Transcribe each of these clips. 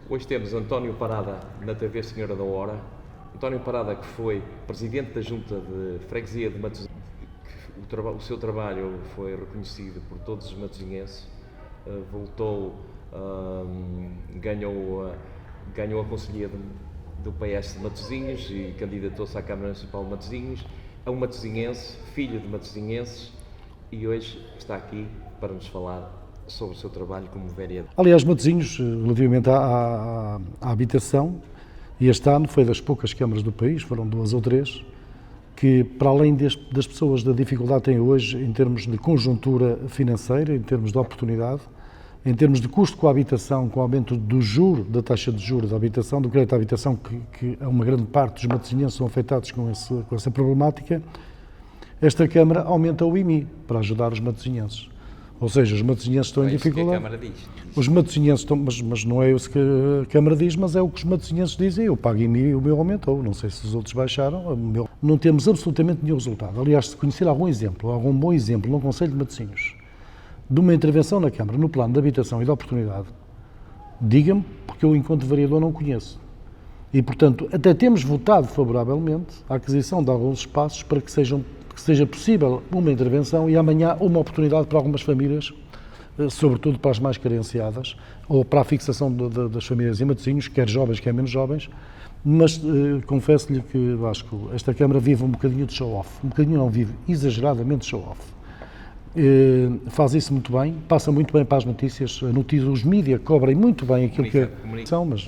Hoje temos António Parada na TV Senhora da Hora. António Parada, que foi presidente da Junta de Freguesia de Matosinhos, o seu trabalho foi reconhecido por todos os matosinhenses, voltou, ganhou a conselhia do PS de Matosinhos e candidatou-se à Câmara Municipal de Matosinhos. É um matosinhense, filho de matosinhenses, e hoje está aqui para nos falar sobre o seu trabalho como vereador. Aliás, Matosinhos, relativamente à habitação, e este ano foi das poucas câmaras do país, foram 2 ou 3, que para além das pessoas da dificuldade que têm hoje em termos de conjuntura financeira, em termos de oportunidade, em termos de custo com a habitação, com o aumento do juro, da taxa de juros da habitação, do crédito à habitação, que é uma grande parte dos matosinhenses são afetados com essa problemática, esta Câmara aumenta o IMI para ajudar os matosinhenses. Ou seja, os matosinhenses estão em dificuldade. É isso que a Câmara diz. Os matosinhenses estão, mas não é isso que a Câmara diz, mas é o que os matosinhenses dizem. Eu pago IMI e o meu aumentou. Não sei se os outros baixaram. Não temos absolutamente nenhum resultado. Aliás, se conhecer algum bom exemplo no Conselho de Matosinhos, de uma intervenção na Câmara, no plano de habitação e de oportunidade, diga-me, porque eu, enquanto vereador, não conheço. E, portanto, até temos votado favoravelmente a aquisição de alguns espaços para que seja possível uma intervenção e amanhã uma oportunidade para algumas famílias, sobretudo para as mais carenciadas, ou para a fixação das famílias em Matosinhos, quer jovens, quer menos jovens, mas confesso-lhe que, Vasco, esta Câmara vive um bocadinho de show-off, um bocadinho não vive, exageradamente show-off. Faz isso muito bem, passa muito bem para as notícias, os mídias cobrem muito bem aquilo que são, mas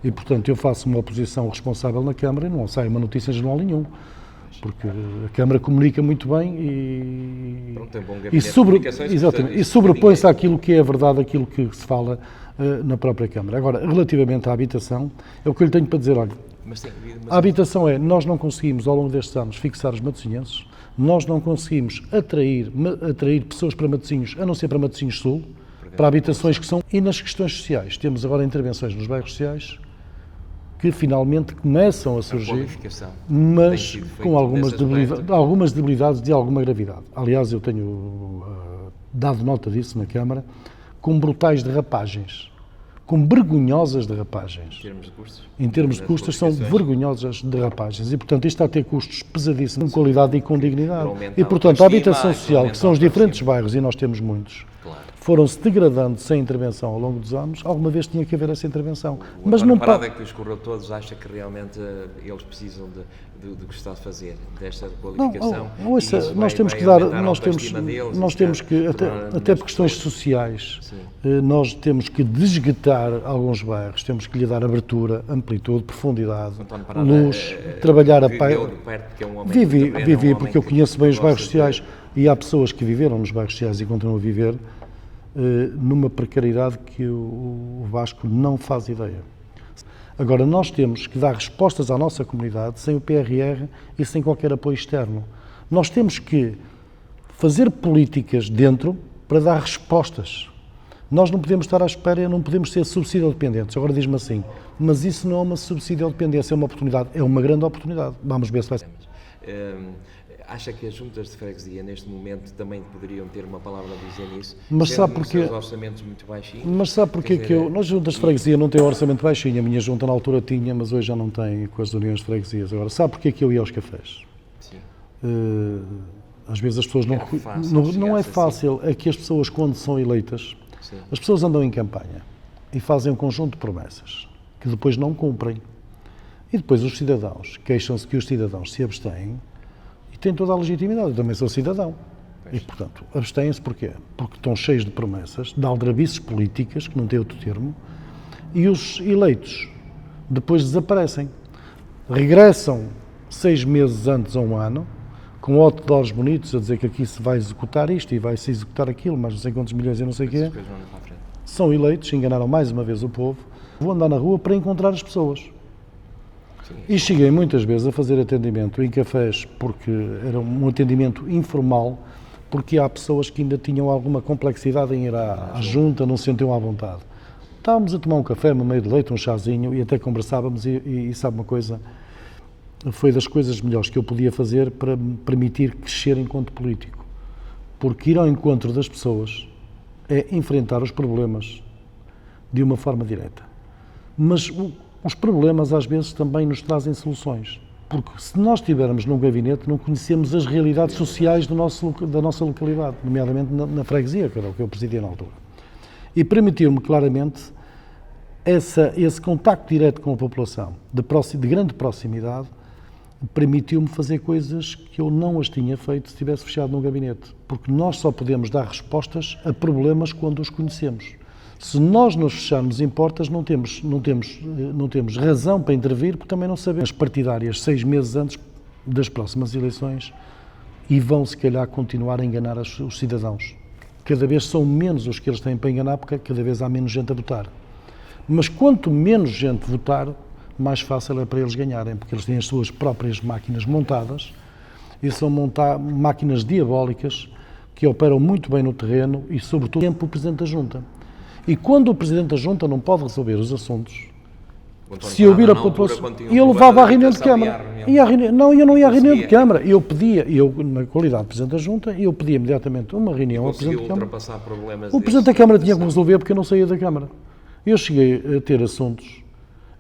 e portanto eu faço uma oposição responsável na Câmara e não sai uma notícia em jornal nenhum, porque a Câmara comunica muito bem e sobrepõe-se àquilo que é a verdade, aquilo que se fala na própria Câmara. Agora, relativamente à habitação, é o que eu lhe tenho para dizer, olha, a habitação nós não conseguimos ao longo destes anos fixar os matosinhenses, nós não conseguimos atrair pessoas para Matosinhos, a não ser para Matosinhos Sul, para habitações que são... E nas questões sociais, temos agora intervenções nos bairros sociais, que finalmente começam a surgir, mas com algumas debilidades de alguma gravidade. Aliás, eu tenho dado nota disso na Câmara, com brutais derrapagens, com vergonhosas derrapagens. Em termos de custos, são vergonhosas derrapagens. E, portanto, isto está a ter custos pesadíssimos, com qualidade e com dignidade. E, portanto, a habitação social, que são os diferentes bairros, e nós temos muitos, foram-se degradando sem intervenção ao longo dos anos. Alguma vez tinha que haver essa intervenção. Mas não parada que os corretores acha que realmente eles precisam do que está a fazer, desta qualificação. Nós temos que dar, nós temos que, até por questões sociais, nós temos que desguetar alguns bairros, temos que lhe dar abertura, amplitude, profundidade, luz, trabalhar a vivi porque eu conheço bem os bairros sociais e há pessoas que viveram nos bairros sociais e continuam a viver numa precariedade que o Vasco não faz ideia. Agora, nós temos que dar respostas à nossa comunidade sem o PRR e sem qualquer apoio externo. Nós temos que fazer políticas dentro para dar respostas. Nós não podemos estar à espera, não podemos ser subsídio-dependentes. Agora diz-me assim, mas isso não é uma subsídio-dependência, é uma oportunidade, é uma grande oportunidade. Vamos ver se vai ser. Acha que as juntas de freguesia, neste momento, também poderiam ter uma palavra a dizer nisso? Mas sabe porque... Os orçamentos muito baixinhos? Mas sabe porque nós juntas de freguesia não tem orçamento baixinho, a minha junta na altura tinha, mas hoje já não tem com as uniões de freguesias. Agora, sabe porque que eu ia aos cafés? Sim. Às vezes as pessoas não é fácil, é que as pessoas quando são eleitas, sim, as pessoas andam em campanha e fazem um conjunto de promessas que depois não cumprem. E depois os cidadãos queixam-se que os cidadãos se abstêm. Têm toda a legitimidade, eu também sou cidadão. E, portanto, abstêm-se porquê? Porque estão cheios de promessas, de aldrabices políticas, que não tem outro termo, e os eleitos depois desaparecem. Regressam 6 meses antes ou 1 ano, com outdoors bonitos, a dizer que aqui se vai executar isto e vai-se executar aquilo, mas não sei quantos milhões e não sei o quê. São eleitos, enganaram mais uma vez o povo, vão andar na rua para encontrar as pessoas. E cheguei muitas vezes a fazer atendimento em cafés, porque era um atendimento informal, porque há pessoas que ainda tinham alguma complexidade em ir à junta, não se sentiam à vontade. Estávamos a tomar um café no meio de leite, um chazinho, e até conversávamos e sabe uma coisa, foi das coisas melhores que eu podia fazer para me permitir crescer enquanto político. Porque ir ao encontro das pessoas é enfrentar os problemas de uma forma direta. Mas os problemas às vezes também nos trazem soluções. Porque se nós estivermos num gabinete, não conhecemos as realidades sociais da nossa localidade, nomeadamente na freguesia, que era o que eu presidia na altura. E permitiu-me claramente esse contacto direto com a população, de grande proximidade, permitiu-me fazer coisas que eu não as tinha feito se tivesse fechado num gabinete. Porque nós só podemos dar respostas a problemas quando os conhecemos. Se nós nos fecharmos em portas, não temos razão para intervir, porque também não sabemos. As partidárias, 6 meses antes das próximas eleições, e vão, se calhar, continuar a enganar os cidadãos. Cada vez são menos os que eles têm para enganar, porque cada vez há menos gente a votar. Mas quanto menos gente votar, mais fácil é para eles ganharem, porque eles têm as suas próprias máquinas montadas, e são máquinas diabólicas, que operam muito bem no terreno e, sobretudo, tempo o Presidente da Junta. E quando o Presidente da Junta não pode resolver os assuntos, se ouvir a população, eu levava à reunião de Câmara. Eu não ia à reunião de Câmara. Eu, na qualidade de Presidente da Junta, eu pedia imediatamente uma reunião ao Presidente da Câmara. O Presidente da Câmara tinha que resolver porque eu não saía da Câmara. Eu cheguei a ter assuntos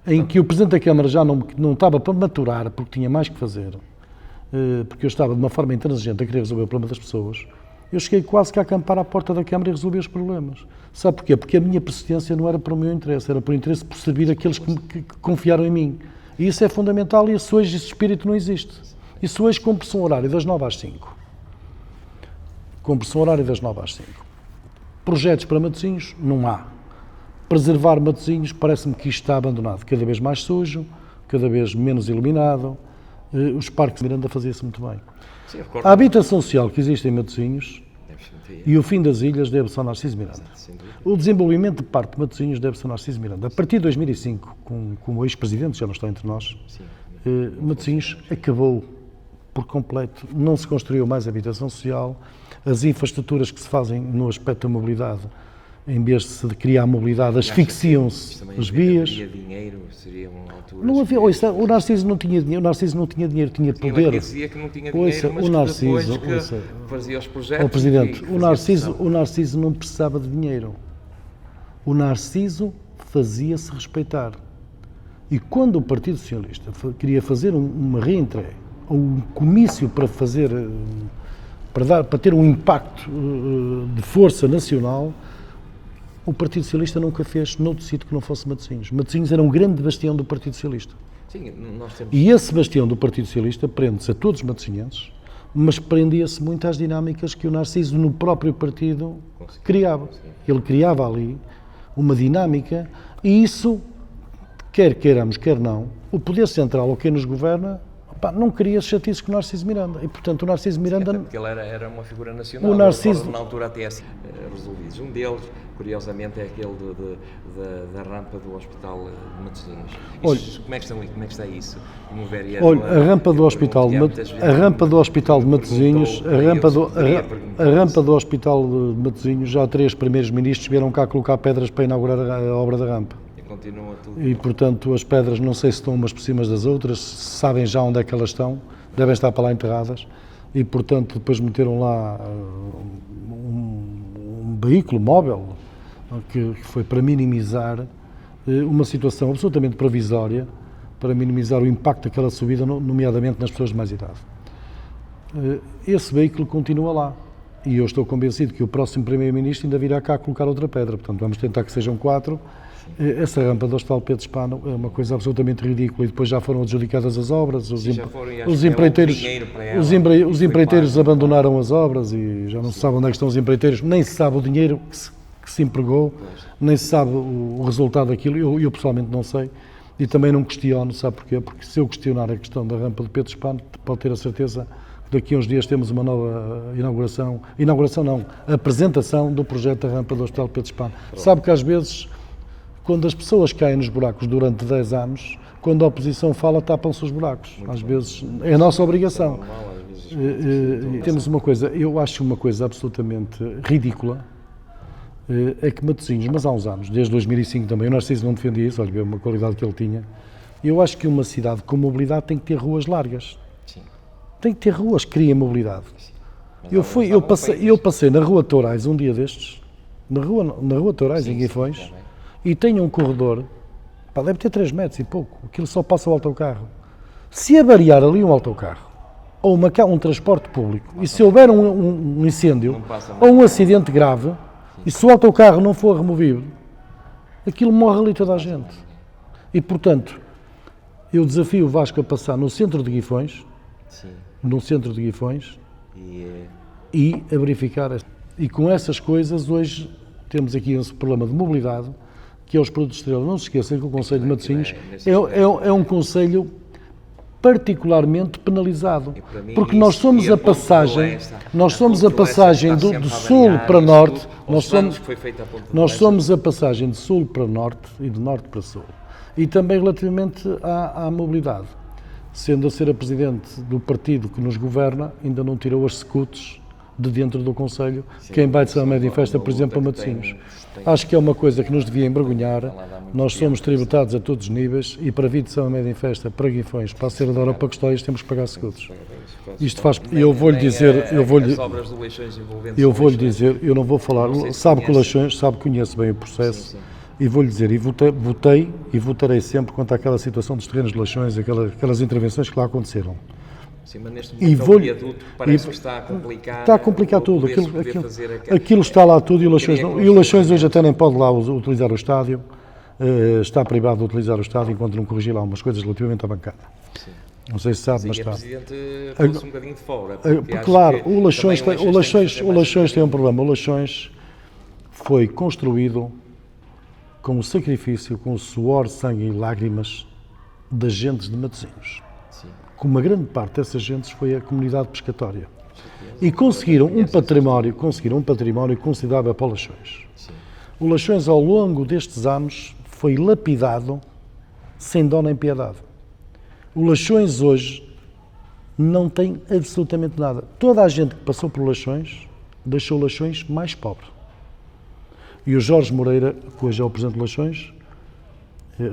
em que o Presidente da Câmara já não estava para maturar porque tinha mais que fazer, porque eu estava de uma forma intransigente a querer resolver o problema das pessoas. Eu cheguei quase que a acampar à porta da Câmara e resolver os problemas. Sabe porquê? Porque a minha persistência não era para o meu interesse, era para o interesse de servir aqueles que confiaram em mim. E isso é fundamental e esse espírito não existe. Isso hoje cumpre-se um horário das 9 às 5. Cumpre-se um horário das 9 às 5. Projetos para Matosinhos? Não há. Preservar Matosinhos, parece-me que isto está abandonado. Cada vez mais sujo, cada vez menos iluminado. Os parques de Miranda fazia-se muito bem. Sim, a habitação social que existe em Matosinhos e o fim das ilhas deve-se ao Narciso Miranda. O desenvolvimento de parte de Matosinhos deve-se ao Narciso Miranda. A partir de 2005, com o ex-presidente, já não está entre nós, Matosinhos acabou por completo. Não se construiu mais habitação social. As infraestruturas que se fazem no aspecto da mobilidade, em vez de se criar mobilidade, asfixiam-se as vias. Dinheiro, seria uma altura. Não havia, o Narciso não tinha dinheiro, tinha poder. Ele dizia que não tinha dinheiro, mas o Narciso, depois que fazia os projetos. Ó Presidente, o Narciso não precisava de dinheiro. O Narciso fazia-se respeitar. E quando o Partido Socialista queria fazer uma reentreia, ou um comício para ter um impacto de força nacional, o Partido Socialista nunca fez noutro sítio que não fosse Matosinhos. Matosinhos era um grande bastião do Partido Socialista. Sim, nós temos... E esse bastião do Partido Socialista prende-se a todos os matosinhenses, mas prendia-se muito às dinâmicas que o Narciso no próprio partido criava. Ele criava ali uma dinâmica e isso, quer queiramos, quer não, o poder central ou quem nos governa não queria chatices com o Narciso Miranda. E, portanto, o Narciso Miranda... Porque ele era uma figura nacional. O Narciso... Na altura até assim resolvidos. Um deles, curiosamente, é aquele da rampa do Hospital de Matosinhos. Como é que está isso? Como vereador, olha, a rampa do Hospital de Matosinhos, a rampa do Hospital de Matosinhos, já 3 primeiros ministros vieram cá colocar pedras para inaugurar a obra da rampa. Continua tudo. E, portanto, as pedras não sei se estão umas por cima das outras, sabem já onde é que elas estão, devem estar para lá enterradas, e, portanto, depois meteram lá um veículo móvel que foi para minimizar uma situação absolutamente provisória, para minimizar o impacto daquela subida, nomeadamente nas pessoas de mais idade. Esse veículo continua lá. E eu estou convencido que o próximo Primeiro-Ministro ainda virá cá colocar outra pedra. Portanto, vamos tentar que sejam 4. Essa rampa do Hospital Pedro Spano é uma coisa absolutamente ridícula e depois já foram adjudicadas as obras, os empreiteiros abandonaram as obras e já não se sabe onde é que estão os empreiteiros, nem se sabe o dinheiro que se empregou, nem se sabe o resultado daquilo, eu pessoalmente não sei e também não questiono, sabe porquê? Porque se eu questionar a questão da rampa de Pedro Spano, pode ter a certeza que daqui a uns dias temos uma nova apresentação do projeto da rampa do Hospital Pedro Spano. Sabe que às vezes, quando as pessoas caem nos buracos durante 10 anos, quando a oposição fala, tapam-se os buracos. Às vezes é a nossa obrigação. Temos uma coisa, eu acho uma coisa absolutamente ridícula, é que Matosinhos, mas há uns anos, desde 2005 também, o Narciso não defendia isso, olha, uma qualidade que ele tinha, eu acho que uma cidade com mobilidade tem que ter ruas largas. Sim. Tem que ter ruas que criem mobilidade. Eu passei na Rua Tourais um dia destes, na rua Tourais, em Guifões, e tem um corredor Pá, deve ter 3 metros e pouco, aquilo só passa o autocarro. Se avariar ali um autocarro, ou um transporte público, e se houver um incêndio, ou um acidente grave, e se o autocarro não for removido, aquilo morre ali toda a gente. E, portanto, eu desafio o Vasco a passar no centro de Guifões, e a verificar. E com essas coisas, hoje, temos aqui um problema de mobilidade, que é os produtos de Estrela. Não se esqueçam que o Concelho de Matosinhos é um concelho particularmente penalizado, porque nós somos a passagem, do sul para norte, nós somos a passagem de sul para norte e de norte para sul. E também relativamente à mobilidade. Sendo a ser a presidente do partido que nos governa, ainda não tirou as secutes de dentro do Concelho, quem vai de São Médio em Festa, por exemplo, a Matosinhos. Acho que é uma coisa que nos devia envergonhar. Nós somos tributados a todos os níveis e para vir de São Médio em Festa, para Guifões, para a Serra da Hora, para Custóias, temos que pagar seguros. Isto faz. Eu vou-lhe dizer, eu não vou falar. Sabe que o Leixões, conhece bem o processo. E vou-lhe dizer, votei e votarei sempre quanto àquela situação dos terrenos de Leixões, aquelas intervenções que lá aconteceram. Sim, mas neste momento o viaduto parece que está a complicar. Está a complicar tudo. Aquilo está lá tudo e o Leixões hoje até nem pode lá utilizar o estádio. Está privado de utilizar o estádio enquanto não corrigir lá umas coisas relativamente à bancada. Sim. Não sei se sabe, mas está. O Presidente pôs um bocadinho de fora. Claro, o Leixões tem um problema. O Leixões foi construído com o sacrifício, com o suor, sangue e lágrimas das gentes de Matosinhos. Com uma grande parte dessas gentes foi a comunidade pescatória. E conseguiram um património considerável para o Leixões. O Leixões, ao longo destes anos, foi lapidado sem dó nem piedade. O Leixões hoje não tem absolutamente nada. Toda a gente que passou por Leixões deixou o Leixões mais pobre. E o Jorge Moreira, que hoje é o Presidente de Leixões,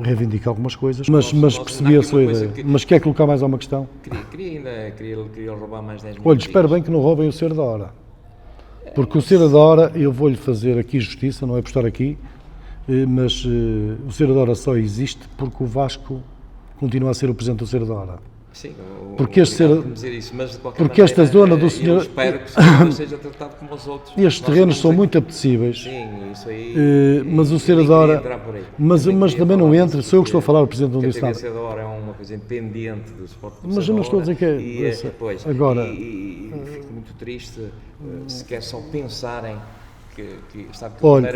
reivindica algumas coisas, mas percebi a sua ideia. Mas quer colocar mais alguma questão? Queria roubar mais 10 minutos. Olha, espero bem que não roubem o Cera da Hora. Porque o Cera da Hora, eu vou-lhe fazer aqui justiça, não é por estar aqui, mas o Cera da Hora só existe porque o Vasco continua a ser o Presidente do Cera da Hora. Sim, porque esta zona do senhor... Eu espero que o senhor seja tratado como os outros. Estes terrenos são muito apetecíveis. Sim, isso aí... mas o Cera da Hora... Mas também não entra, sou eu que estou a falar, o Presidente do Estado. O Cera da Hora é uma coisa independente do Sport Clube. Mas eu não estou a dizer que é... Agora... E fico muito triste se quer só pensarem sabe que olha,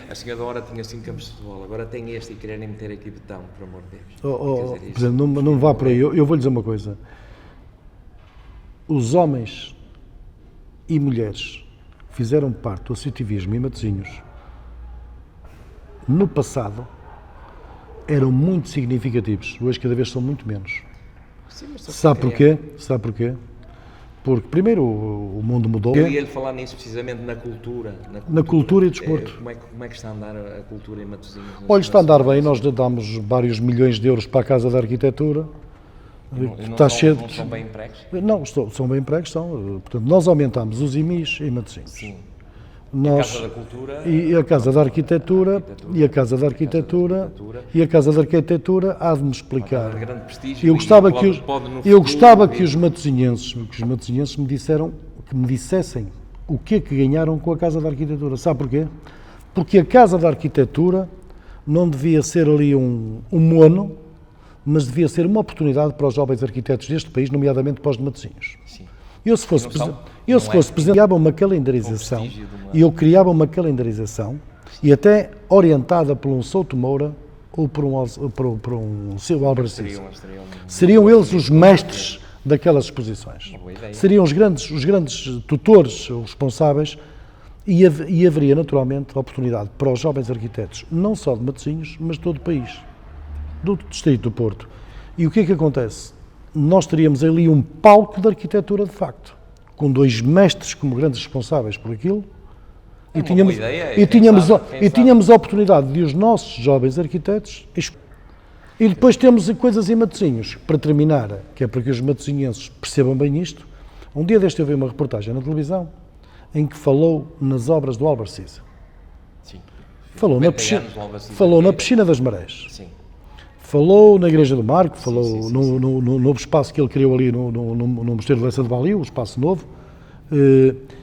a senhora da Hora tinha 5 campos de futebol, agora tem este e quererem meter aqui betão, por amor de Deus. Dizer, não vá por aí, eu vou lhe dizer uma coisa. Os homens e mulheres que fizeram parte do associativismo em Matosinhos no passado eram muito significativos, hoje cada vez são muito menos. Sim, sabe porquê? Porque, primeiro, o mundo mudou. Eu ia-lhe falar nisso precisamente na cultura. Na cultura e desporto. Como é que está a andar a cultura em Matosinhos? Olha, está a andar bem. Nós damos vários milhões de euros para a Casa da Arquitetura. Não são bem empregos? Não, são bem empregos, são. Portanto, nós aumentamos os IMIs em Matosinhos. Sim. A Casa da Cultura... E a Casa da Arquitetura, e a Casa da Arquitetura há de me explicar. Eu gostava que os matosinhenses me dissessem o que é que ganharam com a Casa da Arquitetura. Sabe porquê? Porque a Casa da Arquitetura não devia ser ali um mono, mas devia ser uma oportunidade para os jovens arquitetos deste país, nomeadamente para os de Matosinhos. Sim. Eu, se fosse presidente, criava uma calendarização, e eu criava uma calendarização, e até orientada por um Souto Moura ou por um Silvio Álvares. Seriam eles os mestres daquelas exposições. Seriam os grandes tutores, os responsáveis, e haveria naturalmente oportunidade para os jovens arquitetos, não só de Matosinhos, mas de todo o país, do Distrito do Porto. E o que é que acontece? Nós teríamos ali um palco de arquitetura de facto, com 2 mestres como grandes responsáveis por aquilo, e tínhamos a oportunidade de os nossos jovens arquitetos. E depois temos coisas em Matosinhos, para terminar, que é para que os matosinhenses percebam bem isto. Um dia deste eu vi uma reportagem na televisão em que falou nas obras do Álvaro Siza. Sim. Falou na 90 piscina, anos, logo assim, falou na vida. piscina das Marés. Sim. Falou na Igreja do Marco, falou sim, no novo espaço que ele criou ali no Mosteiro de Leça de Balio, o espaço novo,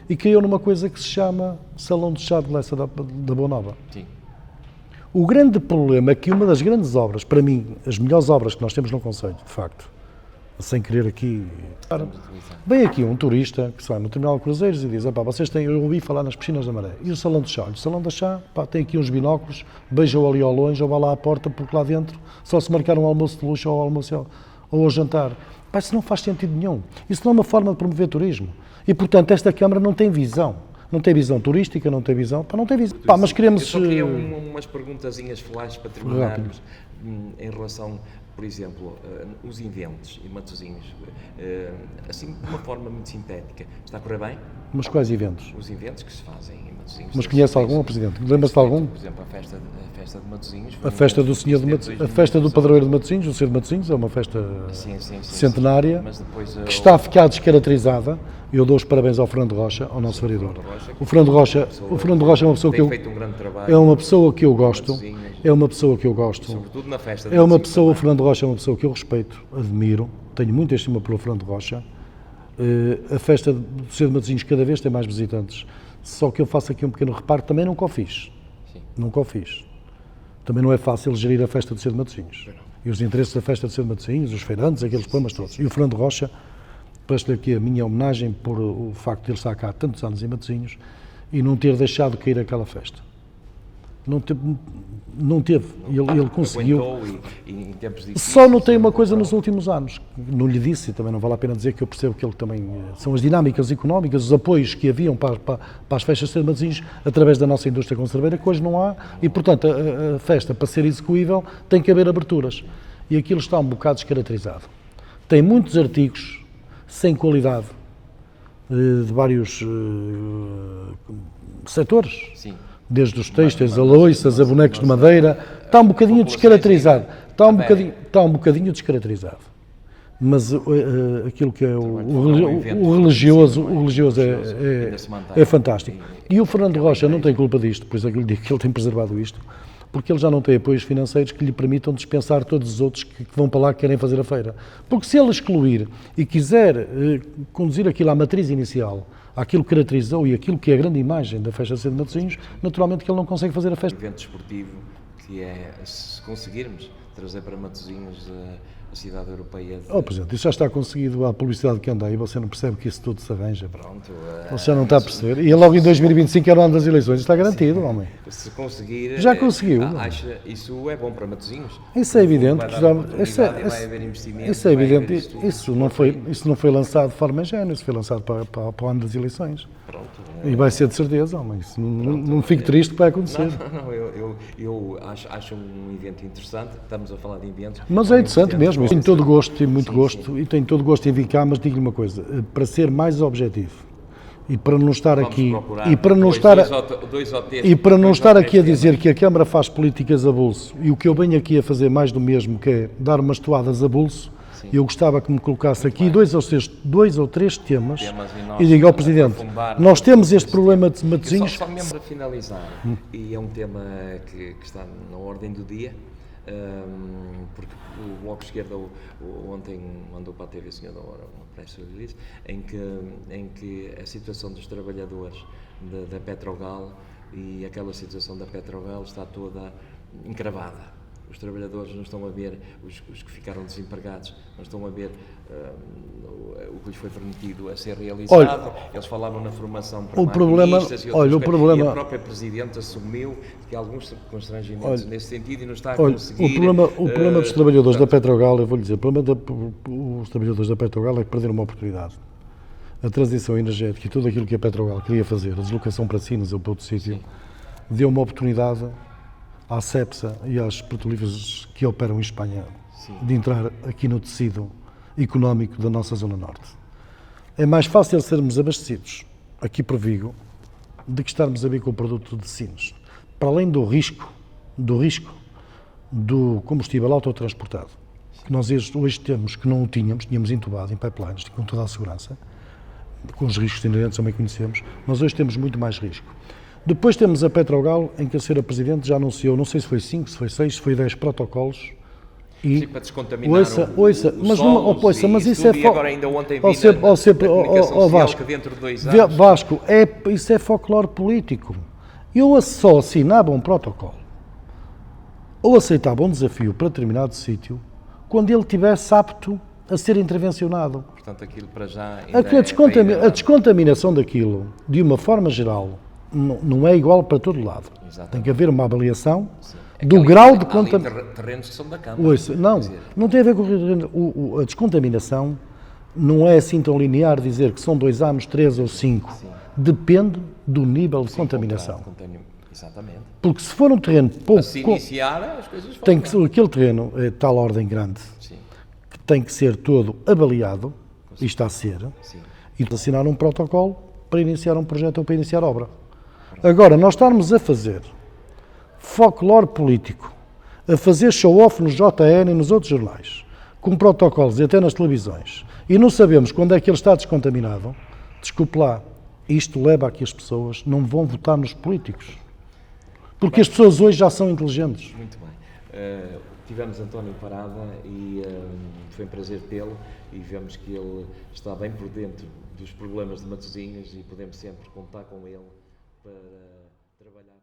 e criou numa coisa que se chama Salão de Chá de Leça da Boa Nova. Sim. O grande problema é que uma das grandes obras, para mim, as melhores obras que nós temos no concelho, de facto, sem querer aqui... Vem aqui um turista que se vai no Terminal de Cruzeiros e diz, vocês têm, eu ouvi falar nas piscinas da Maré, e o Salão de Chá? O Salão de Chá, tem aqui uns binóculos, beijam ali ao longe, ou vá lá à porta, porque lá dentro só se marcar um almoço de luxo ou ao jantar. Isso não faz sentido nenhum. Isso não é uma forma de promover turismo. E, portanto, esta Câmara não tem visão. Não tem visão turística, não tem visão... não tem visão. Mas queremos... Eu só queria umas perguntazinhas flash para terminarmos em relação, por exemplo, os eventos em Matosinhos, assim de uma forma muito sintética. Está a correr bem? Mas quais eventos? Os eventos que se fazem em Matosinhos. Mas conhece algum, Presidente? Lembra-se de algum? Por exemplo, a festa de Matosinhos. A festa do Senhor de Matosinhos, a festa do Padroeiro de Matosinhos, o Senhor de Matosinhos, é uma festa centenária, mas depois, que está a ficar descaracterizada. Eu dou os parabéns ao Fernando Rocha, ao nosso vereador. O Fernando Rocha é uma pessoa que eu... feito um grande trabalho. É uma pessoa que eu gosto. É uma pessoa que eu gosto. Sobretudo na festa de É uma Matosinhos pessoa, o também. Fernando Rocha é uma pessoa que eu respeito, admiro, tenho muita estima pelo Fernando Rocha. A festa do Senhor de Matosinhos cada vez tem mais visitantes. Só que eu faço aqui um pequeno reparo, também nunca o fiz. Sim. Nunca o fiz. Também não é fácil gerir a festa do Senhor de Matosinhos. E os interesses da festa do Senhor de Matosinhos, os feirantes, aqueles problemas todos. E o Fernando Rocha, presto-lhe aqui a minha homenagem por o facto de ele estar cá há tantos anos em Matosinhos e não ter deixado cair aquela festa. Não teve. Ele conseguiu. E em tempos difíceis, Só notei uma coisa nos últimos anos. Não lhe disse, e também não vale a pena dizer que eu percebo que ele também... São as dinâmicas económicas, os apoios que haviam para as festas de Matosinhos através da nossa indústria conserveira, que hoje não há, e portanto a festa, para ser execuível, tem que haver aberturas. E aquilo está um bocado descaracterizado. Tem muitos artigos sem qualidade, de vários setores. Sim. Desde os têxteis, a loiças, a bonecos de madeira, está um bocadinho descaracterizado. Está um bocadinho descaracterizado. Mas aquilo que é o religioso é fantástico. E o Fernando Rocha não tem culpa disto, pois é que lhe digo que ele tem preservado isto, porque ele já não tem apoios financeiros que lhe permitam dispensar todos os outros que vão para lá que querem fazer a feira. Porque se ele excluir e quiser conduzir aquilo à matriz inicial, aquilo que caracterizou e aquilo que é a grande imagem da festa de São Matosinhos, naturalmente que ele não consegue fazer a festa. Um evento desportivo que é, se conseguirmos trazer para Matosinhos a cidade europeia de... Presidente, isso já está conseguido, a publicidade que anda aí, você não percebe que isso tudo se arranja. Pronto. Você já não está a perceber. E logo em 2025 era o ano das eleições, está garantido, sim. homem. Se conseguir... Já conseguiu. Isso é bom para Matosinhos. Isso é evidente. Vai haver investimento. Isso é evidente. Isso não foi lançado de forma ingênua, isso foi lançado para o ano das eleições. Pronto. E vai ser de certeza, homem. Isso não fico triste que vai acontecer. Não, eu acho um evento interessante. Estamos a falar de eventos. Mas é interessante mesmo. Tenho todo gosto, tenho muito gosto e tenho todo gosto em vir cá, mas digo-lhe uma coisa, para ser mais objetivo e para não estar aqui aqui a dizer que a Câmara faz políticas a bolso e o que eu venho aqui a fazer mais do mesmo, que é dar umas toadas a bolso, eu gostava que me colocasse aqui dois ou três temas e digo ao Presidente, nós temos este problema de Matosinhos. Só mesmo para finalizar, e é um tema que está na ordem do dia, porque o Bloco de Esquerda ontem mandou para a TV Senhor da Hora uma press release em que a situação dos trabalhadores da Petrogal e aquela situação da Petrogal está toda encravada. Os trabalhadores não estão a ver, os que ficaram desempregados, não estão a ver o que lhes foi permitido a ser realizado. Eles falavam na formação para maquinistas e outras coisas. E a própria Presidente assumiu que há alguns constrangimentos nesse sentido e não está a conseguir... O problema dos trabalhadores da Petrogal, eu vou-lhe dizer, o problema dos trabalhadores da Petrogal é que perderam uma oportunidade. A transição energética e tudo aquilo que a Petrogal queria fazer, a deslocação para Sines ou para outro sítio, deu uma oportunidade à Cepsa e às petrolíferas que operam em Espanha de entrar aqui no tecido económico da nossa Zona Norte. É mais fácil sermos abastecidos aqui por Vigo do que estarmos a vir com o produto de Sines. Para além do risco do combustível autotransportado, que nós hoje temos, que não o tínhamos entubado em pipelines, com toda a segurança, com os riscos inerentes também conhecemos, nós hoje temos muito mais risco. Depois temos a Petrogal, em que a senhora Presidente já anunciou, não sei se foi 5, se foi 6, se foi 10 protocolos. E para descontaminar mas isso é agora ainda ontem vi na comunicação social que dentro de 2 anos... Vasco, isso é folclore político. Eu só assinava um protocolo ou aceitava um desafio para determinado sítio quando ele estivesse apto a ser intervencionado. Portanto, aquilo para já... A descontaminação daquilo, de uma forma geral, não é igual para todo lado. Exatamente. Tem que haver uma avaliação do grau de contaminação. Terrenos que são da Câmara. Não tem a ver com a descontaminação, não é assim tão linear dizer que são 2 anos, 3 ou 5. Sim. Depende do nível de contaminação. Exatamente. Porque se for um terreno pouco... Se iniciar, as coisas tem que ser aquele terreno, é tal ordem grande, sim, que tem que ser todo avaliado, e está a ser, sim, e assinar um protocolo para iniciar um projeto ou para iniciar obra. Agora, nós estarmos a fazer folclore político, a fazer show-off no JN e nos outros jornais, com protocolos e até nas televisões, e não sabemos quando é que ele está descontaminado, desculpe lá, isto leva a que as pessoas não vão votar nos políticos. Porque as pessoas hoje já são inteligentes. Muito bem. Tivemos António Parada e foi um prazer tê-lo, e vemos que ele está bem por dentro dos problemas de Matosinhos e podemos sempre contar com ele para trabalhar.